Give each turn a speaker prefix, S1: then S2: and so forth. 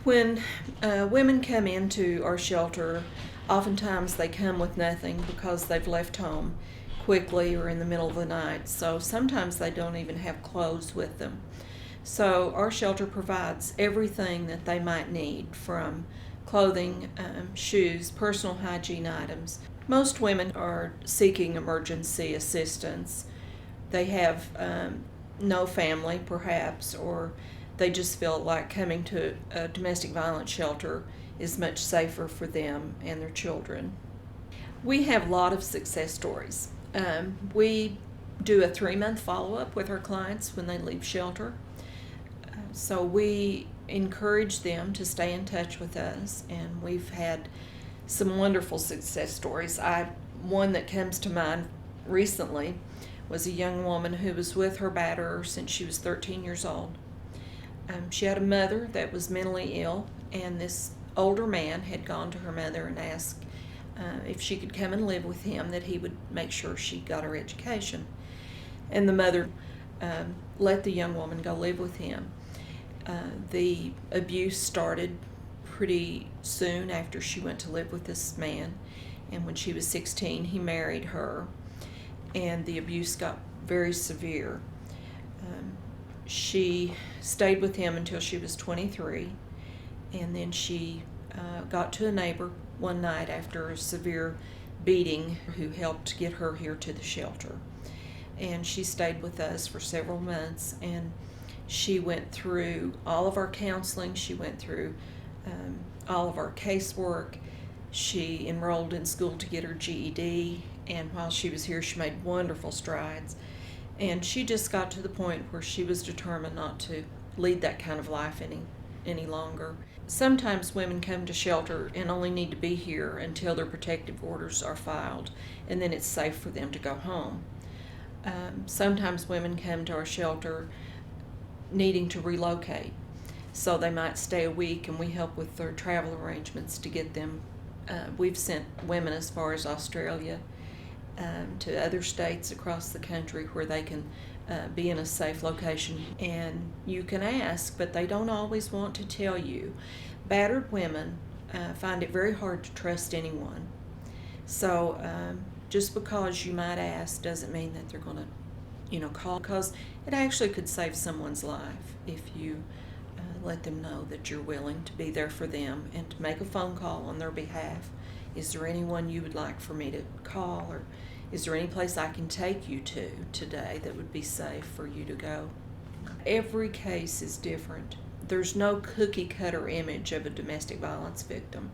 S1: When women come into our shelter, oftentimes they come with nothing because they've left home quickly or in the middle of the night. So sometimes they don't even have clothes with them. So our shelter provides everything that they might need, from clothing, shoes, personal hygiene items. Most women are seeking emergency assistance. They have no family, perhaps, or they just feel like coming to a domestic violence shelter is much safer for them and their children. We have a lot of success stories. We do a 3-month follow-up with our clients when they leave shelter. So we encourage them to stay in touch with us, and we've had some wonderful success stories. One that comes to mind recently was a young woman who was with her batterer since she was 13 years old. She had a mother that was mentally ill, and this older man had gone to her mother and asked if she could come and live with him, that he would make sure she got her education. And the mother let the young woman go live with him. The abuse started pretty soon after she went to live with this man, and when she was 16, he married her, and the abuse got very severe. She stayed with him until she was 23, and then she got to a neighbor one night after a severe beating who helped get her here to the shelter. And she stayed with us for several months, and she went through all of our counseling. She went through all of our casework. She enrolled in school to get her GED, and while she was here, she made wonderful strides. And she just got to the point where she was determined not to lead that kind of life any longer. Sometimes women come to shelter and only need to be here until their protective orders are filed, and then it's safe for them to go home. Sometimes women come to our shelter needing to relocate, so they might stay a week, and we help with their travel arrangements to get them. We've sent women as far as Australia, to other states across the country where they can be in a safe location. And you can ask, but they don't always want to tell you. Battered women find it very hard to trust anyone. So just because you might ask doesn't mean that they're going to call, because it actually could save someone's life if you let them know that you're willing to be there for them and to make a phone call on their behalf. Is there anyone you would like for me to call, or is there any place I can take you to today that would be safe for you to go? Every case is different. There's no cookie cutter image of a domestic violence victim.